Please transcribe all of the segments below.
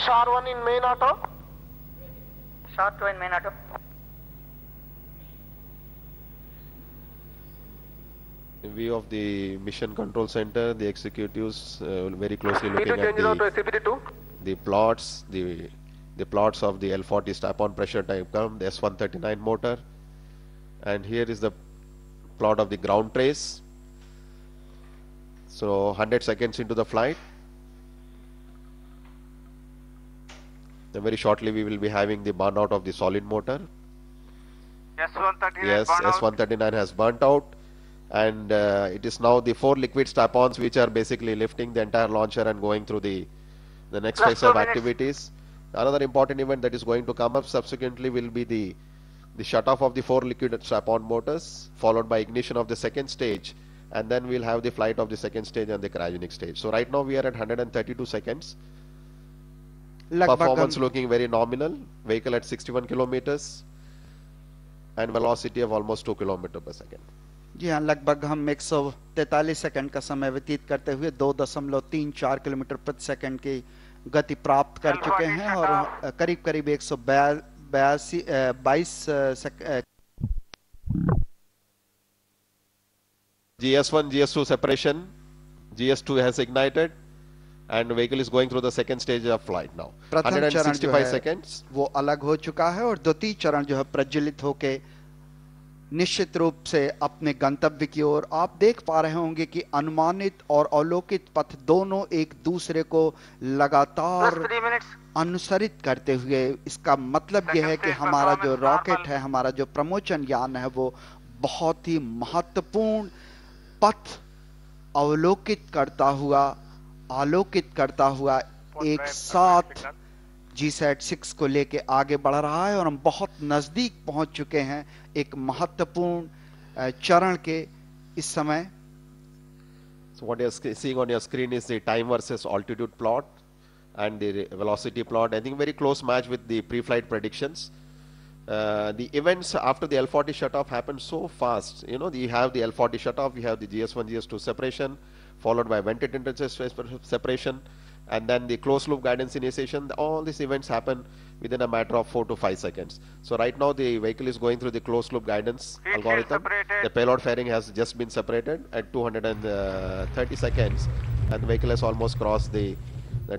SHAR 1 in main auto. SHAR 2 in main auto. In view of the mission control center, the executives very closely looking at the plots, the plots of the L40 strap-on pressure type curve, the S139 motor, and here is the plot of the ground trace. So 100 seconds into the flight. Then very shortly we will be having the burn out of the solid motor. S139 yes, S139 has burnt out, and it is now the 4 liquid strap-ons which are basically lifting the entire launcher and going through the next phase of activities. Another important event that is going to come up subsequently will be the shut-off of the 4 liquid strap-on motors, followed by ignition of the second stage, and then we'll have the flight of the second stage and the cryogenic stage. So right now we are at 132 seconds. Performance looking very nominal. Vehicle at 61 kilometers and velocity of almost 2 kilometers per second. जी हाँ, लगभग हम 143 second का समय व्यतीत करते हुए 2.34 kilometre प्रति second की गति प्राप्त कर चुके हैं और करीब करीब 122 GS1 GS2 separation. GS2 has ignited and vehicle is going through the second stage of flight now. 165 seconds. वो अलग हो चुका है और द्वितीय चरण जो है प्रज्वलित होके निश्चित रूप से अपने गंतव्य की ओर, आप देख पा रहे होंगे कि अनुमानित और अवलोकित पथ दोनों एक दूसरे को लगातार अनुसरित करते हुए, इसका मतलब यह है कि हमारा जो रॉकेट है, हमारा जो प्रमोचन यान है, वो बहुत ही महत्वपूर्ण पथ अवलोकित करता हुआ एक साथ GSAT-6 को लेके आगे बढ़ रहा है और हम बहुत नजदीक पहुंच चुके हैं एक महत्वपूर्ण चरण के इस समय. So what you are seeing on your screen is the time versus altitude plot and the velocity plot. I think very close match with the pre-flight predictions. The events after the L40 shutoff happened so fast. You know, you have the L40 shutoff, you have the GS1, GS2 separation, followed by vented interface separation, and then the closed loop guidance initiation. All these events happen within a matter of 4 to 5 seconds. So right now the vehicle is going through the closed loop guidance algorithm. The payload fairing has just been separated at 230 seconds, and the vehicle has almost crossed the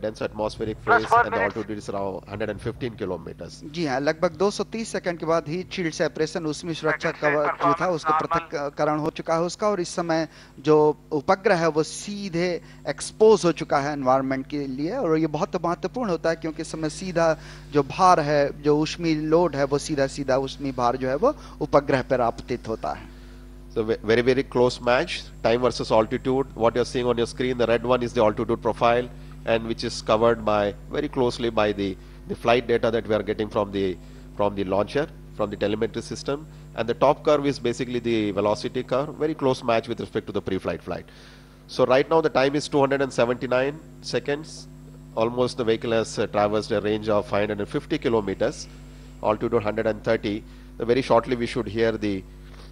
dense atmospheric phase and the altitude is around 115 kilometers. जी हाँ, लगभग 230 second के बाद heat shield separation, उसमें सुरक्षा cover जो था उसको पृथक्करण हो चुका है उसका, और इस समय जो उपग्रह है वो सीधे एक्सपोज हो चुका है एनवायरनमेंट के लिए, और ये बहुत महत्वपूर्ण होता है क्योंकि इस समय सीधा जो भार है, जो ऊष्मी लोड है, वो सीधा ऊष्मी भार जो है वो उपग्रह पर आपतित होता है. So very close match, time versus altitude. What you're seeing on your screen, the red one is the altitude profile, and which is covered by very closely by the flight data that we are getting from the launcher, from the telemetry system, and the top curve is basically the velocity curve, very close match with respect to the pre-flight flight. So right now the time is 279 seconds. Almost the vehicle has traversed a range of 550 kilometers, altitude 130. Very shortly we should hear the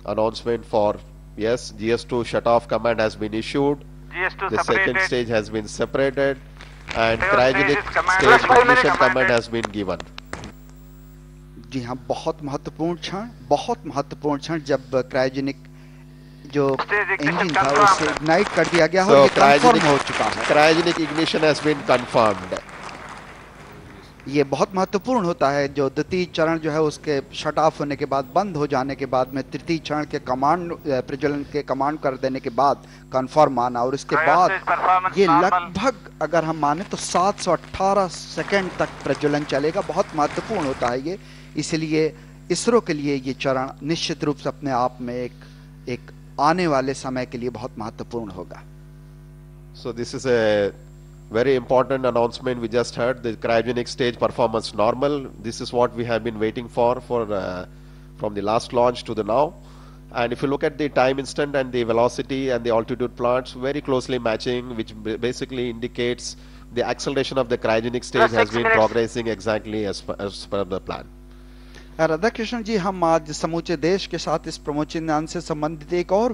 announcement for, yes, GS2 shut-off command has been issued. GS2 the separated. second stage has been separated and cryogenic stage ignition command has been given. जी हाँ, बहुत महत्वपूर्ण क्षण जब cryogenic जो engine था उसे ignite कर दिया गया और ये कंफर्म हो चुका है. Cryogenic ignition has been confirmed. ये बहुत महत्वपूर्ण होता है. जो द्वितीय चरण जो है उसके शट ऑफ होने के बाद, बंद हो जाने के बाद में तृतीय चरण के कमांड प्रज्वलन के कमांड कर देने के बाद कंफर्म आना, और इसके बाद ये लगभग अगर हम माने तो 718 सेकंड तक प्रज्वलन चलेगा. बहुत महत्वपूर्ण होता है ये, इसलिए इसरो के लिए ये चरण निश्चित रूप से अपने आप में एक आने वाले समय के लिए बहुत महत्वपूर्ण होगा. So this is a very important announcement we just heard. The cryogenic stage performance normal. This is what we have been waiting for from the last launch to the now. And if you look at the time instant and the velocity and the altitude plots, very closely matching, which basically indicates the acceleration of the cryogenic stage has been progressing exactly as per the plan. Radhakrishna ji, हम आज समूचे देश के साथ इस प्रमोचन यान से संबंधित एक और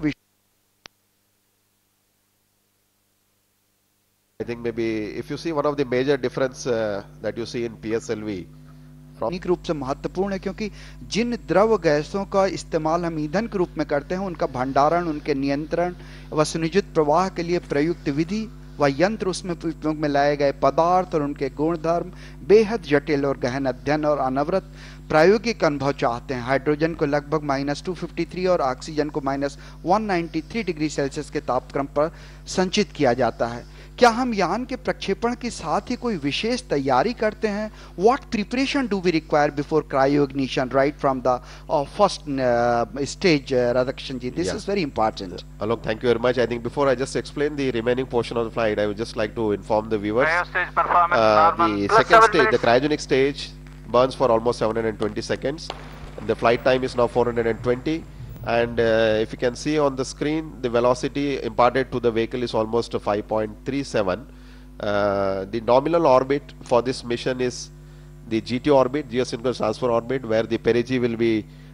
I think maybe if you see one of the major difference that you see in PSLV निक रूप से महत्वपूर्ण है, क्योंकि जिन द्रव गैसों का इस्तेमाल हम ईंधन के रूप में करते हैं उनका भंडारण, उनके नियंत्रण व सुनियोजित प्रवाह के लिए प्रयुक्त विधि व यंत्र, उसमें उपयोग में लाए गए पदार्थ और उनके गुणधर्म बेहद जटिल और गहन अध्ययन और अनवरत प्रायोगिक अनुभव चाहते हैं। हाइड्रोजन को लगभग -253 और ऑक्सीजन को -193 डिग्री सेल्सियस के तापक्रम पर संचित किया जाता है। क्या हम यान के प्रक्षेपण के साथ ही कोई विशेष तैयारी करते हैं? What preparation do we require before cryo ignition right from the first stage? Radhakrishnan ji, this is very important. Alok, thank you very much. I think before I just explain the remaining portion of the flight, I would just like to inform the viewers. Stage performance normal. The Plus second 7 stage, the minutes. cryogenic stage, burns for almost 720 seconds. The flight time is now 420. And if you can see on the screen, the velocity imparted to the vehicle is almost 5.37. The nominal orbit for this mission is the GT orbit, geosynchronous transfer orbit, where the perigee will be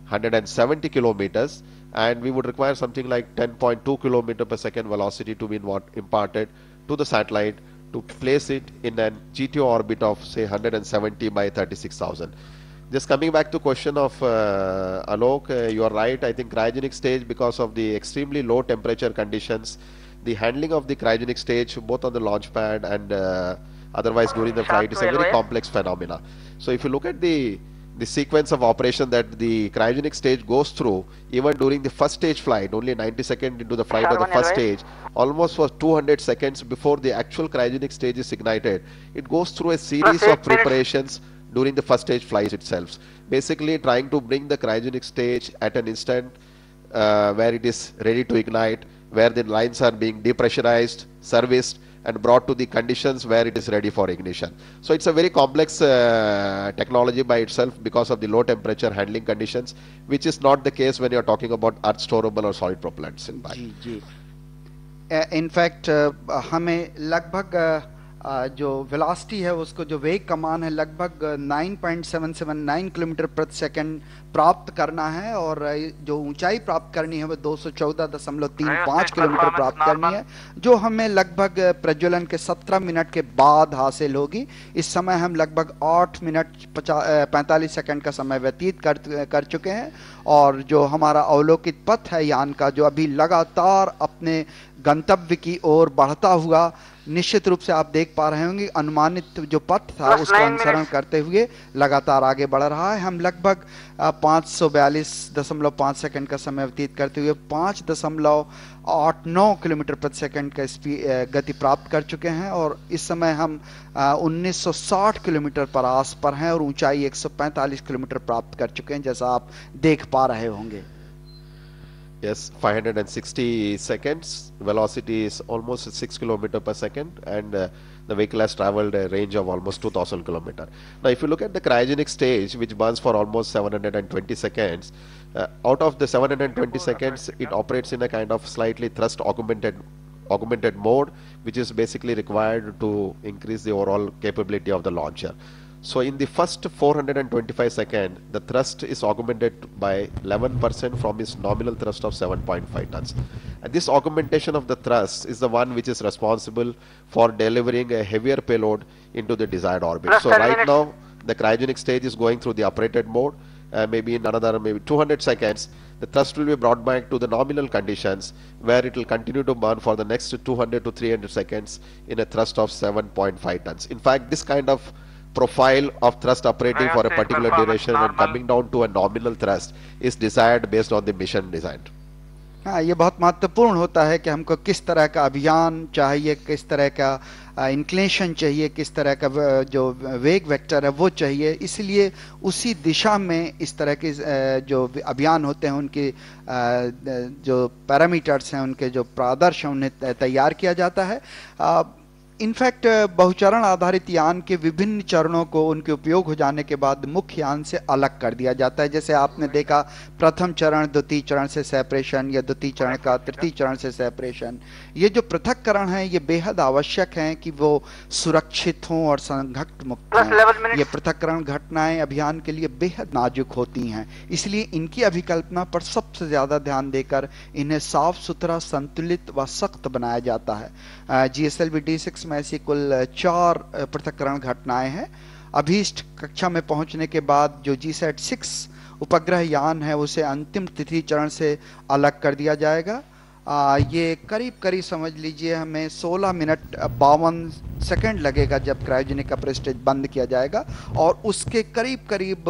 170 kilometers, and we would require something like 10.2 kilometer per second velocity to be imparted to the satellite to place it in an GT orbit of say 170 by 36,000. Just coming back to question of Alok, you are right. I think cryogenic stage, because of the extremely low temperature conditions, the handling of the cryogenic stage both on the launch pad and otherwise during the flight is a very complex phenomena. So if you look at the sequence of operation that the cryogenic stage goes through, even during the first stage flight, only 90 seconds into the flight of the first stage, almost for 200 seconds before the actual cryogenic stage is ignited, it goes through a series of preparations during the first stage flight itself, basically trying to bring the cryogenic stage at an instant where it is ready to ignite, where the lines are being depressurized, serviced, and brought to the conditions where it is ready for ignition. So it's a very complex technology by itself because of the low temperature handling conditions, which is not the case when you're talking about earth storable or solid propellants in bike. जी जी, in fact हमें लगभग जो velocity है, उसको जो वेग कमान है, लगभग 9.779 किलोमीटर प्रति सेकंड प्राप्त करना है, और जो ऊंचाई प्राप्त करनी है वो 214.35 किलोमीटर प्राप्त करनी है, जो हमें लगभग प्रज्वलन के 17 मिनट के बाद हासिल होगी। इस समय हम लगभग 8 मिनट 45 सेकंड का समय व्यतीत कर चुके हैं, और जो हमारा अवलोकित पथ है यान का, जो अभी लगातार अपने गंतव्य की ओर बढ़ता हुआ, निश्चित रूप से आप देख पा रहे होंगे अनुमानित जो पथ था उसका अनुसरण करते हुए लगातार आगे बढ़ रहा है। हम लगभग 542.5 सेकंड का समय व्यतीत करते हुए 5.89 किलोमीटर प्रति सेकंड का गति प्राप्त कर चुके हैं, और इस समय हम 1960 किलोमीटर पर आस पर हैं और ऊंचाई 145 किलोमीटर प्राप्त कर चुके हैं, जैसा आप देख पा रहे होंगे। Yes, 560 seconds. Velocity is almost 6 kilometer per second, and the vehicle has traveled a range of almost 2,000 kilometer. Now, if you look at the cryogenic stage, which burns for almost 720 seconds, out of the 720 seconds, it operates in a kind of slightly thrust augmented mode, which is basically required to increase the overall capability of the launcher. So in the first 425 seconds, the thrust is augmented by 11% from its nominal thrust of 7.5 tons. And this augmentation of the thrust is the one which is responsible for delivering a heavier payload into the desired orbit. So right now, the cryogenic stage is going through the operated mode. Maybe in another 200 seconds, the thrust will be brought back to the nominal conditions, where it will continue to burn for the next 200 to 300 seconds in a thrust of 7.5 tons. In fact, this kind of profile of thrust operating for a particular duration and coming down to a nominal thrust is desired based on the mission design. हाँ, ये बहुत महत्वपूर्ण होता है कि हमको किस तरह का अभियान चाहिए, किस तरह का इंक्लिनेशन चाहिए, किस तरह का जो वेग वेक्टर है वो चाहिए। इसलिए उसी दिशा में इस तरह के जो अभियान होते हैं, उनके जो पैरामीटर्स हैं, उनके जो प्रादर्श हैं, उन्हें तैयार किया जाता है। इनफैक्ट बहुचरण आधारित यान के विभिन्न चरणों को उनके उपयोग हो जाने के बाद मुख्य यान से अलग कर दिया जाता है। जैसे आपने देखा, प्रथम चरण द्वितीय चरण से सेपरेशन, या द्वितीय चरण का तृतीय चरण से सेपरेशन। ये जो पृथक्करण है, ये बेहद आवश्यक हैं कि वो सुरक्षित हों और संघट्ट मुक्त हों। ये पृथक्करण घटनाएं अभियान के लिए बेहद नाजुक होती हैं, इसलिए इनकी अभिकल्पना पर सबसे ज्यादा ध्यान देकर इन्हें साफ सुथरा, संतुलित व सख्त बनाया जाता है। GSLV-D6 जिसमें ऐसी कुल 4 पृथक्करण घटनाएं हैं। अभीष्ट कक्षा में पहुंचने के बाद जो GSAT-6 उपग्रह यान है उसे अंतिम तिथि चरण से अलग कर दिया जाएगा। ये करीब करीब समझ लीजिए हमें 16 मिनट 52 सेकंड लगेगा जब क्रायोजेनिक अपर स्टेज बंद किया जाएगा, और उसके करीब करीब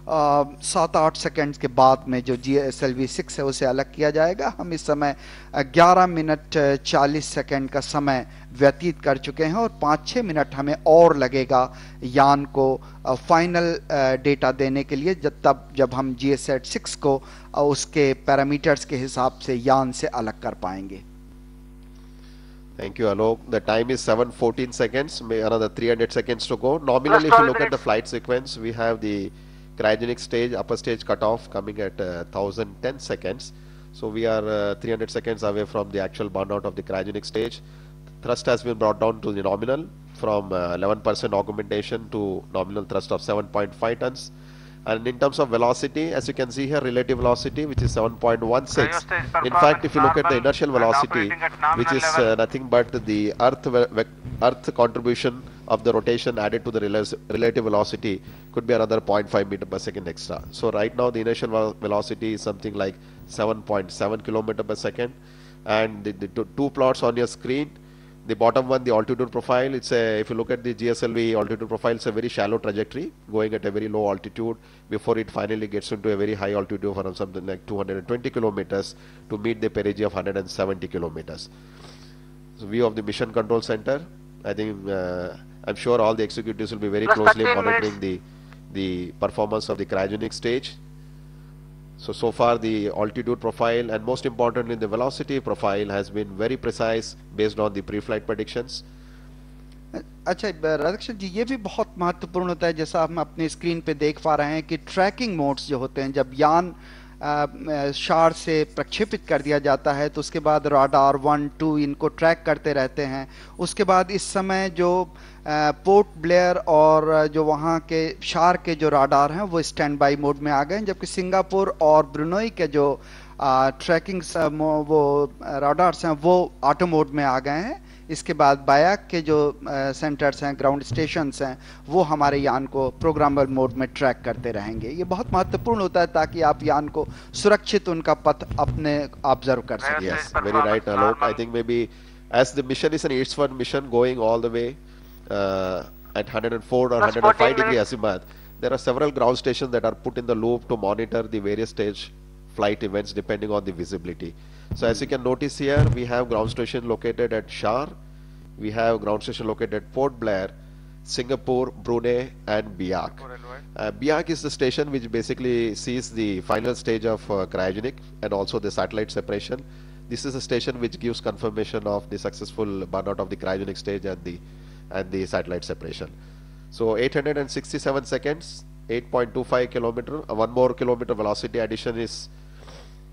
7-8 सेकंड्स के बाद में जो GSLV-6 है उसे अलग किया जाएगा। हम इस समय 11 मिनट 40 सेकंड का समय व्यतीत कर चुके हैं और 5-6 मिनट हमें और लगेगा यान को फाइनल डेटा देने के लिए, जब हम GSAT-6 को उसके पैरामीटर्स के हिसाब से यान से अलग कर पाएंगे। Thank you, Alok. The time is 7:14 seconds, another 300 seconds to go. Nominally, if you look at the flight sequence, we have the cryogenic stage, upper stage cutoff coming at 1010 seconds. So we are 300 seconds away from the actual burnout of the cryogenic stage. Thrust has been brought down to the nominal from 11% augmentation to nominal thrust of 7.5 tons. And in terms of velocity, as you can see here, relative velocity, which is 7.16. In fact, if you look at the inertial velocity, which is nothing but the earth contribution of the rotation added to the relative velocity, could be another 0.5 meter per second extra. So right now the inertial velocity is something like 7.7 kilometer per second. And the two plots on your screen, the bottom one, the altitude profile, it's a, if you look at the GSLV altitude profile, it's a very shallow trajectory going at a very low altitude before it finally gets into a very high altitude of around something like 220 kilometers to meet the perigee of 170 kilometers. So view of the mission control center. I think I'm sure all the executives will be very closely monitoring the performance of the cryogenic stage. So far the altitude profile and most importantly the velocity profile has been very precise based on the pre-flight predictions. अच्छा राधाकृष्ण जी, ये भी बहुत महत्वपूर्ण होता है, जैसा हम अपने स्क्रीन पे देख पा रहे हैं कि ट्रैकिंग मोड्स जो होते हैं, जब यान शार से प्रक्षेपित कर दिया जाता है तो उसके बाद राडार 1-2 इनको ट्रैक करते रहते हैं। उसके बाद इस समय जो पोर्ट ब्लेयर और जो वहाँ के शार के जो राडार हैं वो स्टैंड बाई मोड में आ गए हैं, जबकि सिंगापुर और ब्रुनोई के जो ट्रैकिंग वो राडार्स हैं वो ऑटो मोड में आ गए हैं। इसके बाद बायाक के जो सेंटर्स हैं, ग्राउंड स्टेशंस हैं, वो हमारे यान को प्रोग्रामेबल मोड में ट्रैक करते रहेंगे। ये बहुत महत्वपूर्ण होता है ताकि आप यान को सुरक्षित उनका पथ अपने ऑब्जर्व कर सकें। Yes, very right, Alok. I think maybe as the mission is an eastward mission going all the way at 104 or 105 degree azimuth, there are several ground stations that are put in the loop to monitor the various stage flight events depending on the visibility. So as you can notice here, we have ground station located at Shar, we have ground station located at Port Blair, Singapore, Brunei and Biak. Biak is the station which basically sees the final stage of cryogenic and also the satellite separation. This is a station which gives confirmation of the successful burnout of the cryogenic stage and the satellite separation. So 867 seconds, 8.25 kilometer, 1 more kilometer velocity addition is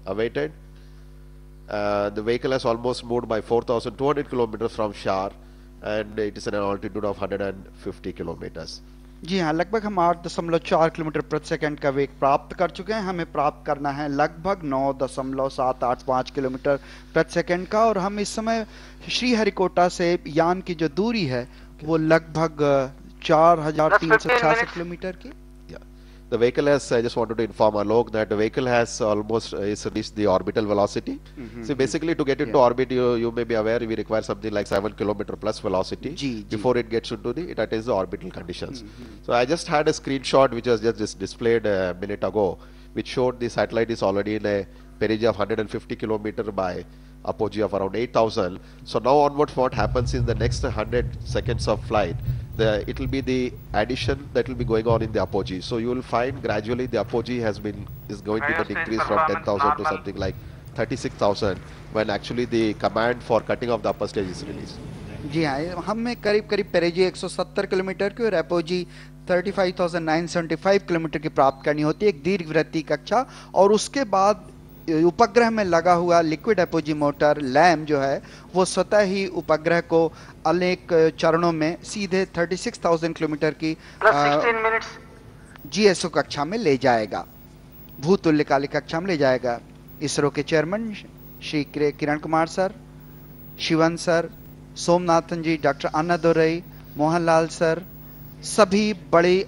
awaited. The vehicle has almost moved by 4,200 kilometers from Shar and it is at an altitude of 150 kilometers. जी हाँ, लगभग हम 8.4 kilometre प्रति second का वेग प्राप्त कर चुके हैं। हमें प्राप्त करना है लगभग 9.785 किलोमीटर प्रति सेकंड का, और हम इस समय श्रीहरिकोटा से यान की जो दूरी है वो लगभग 4,366 किलोमीटर की। The vehicle has, I just wanted to inform Alok that the vehicle has almost reached the orbital velocity. So basically to get into orbit, you may be aware we require something like 7 kilometer plus velocity before it gets into it attains the orbital conditions. So I just had a screenshot which was just displayed a minute ago, which showed the satellite is already in a perigee of 150 kilometer by apogee of around 8,000. So now onwards what happens in the next 100 seconds of flight, it will be the addition that will be going on in the apogee. So you will find gradually the apogee is going to get increased from 10,000 to something like 36,000 when actually the command for cutting off the upper stage is released. जी हाँ, हमें करीब करीब perigee 170 kilometre की और apogee 35,975 kilometre की प्राप्त करनी होती है, एक दीर्घवृत्तीय कक्षा। और उसके बाद उपग्रह में लगा हुआ लिक्विड एपोजी मोटर लैम जो है वो स्वतः ही उपग्रह को अनेक चरणों में सीधे 36,000 किलोमीटर की जीएसओ कक्षा में ले जाएगा, भूतुल्यकालिक कक्षा में ले जाएगा। इसरो के chairman Shri Kiran Kumar sir, Sivan sir, Somanathan जी, डॉक्टर अन्नादुरई, मोहनलाल सर, सभी बड़ी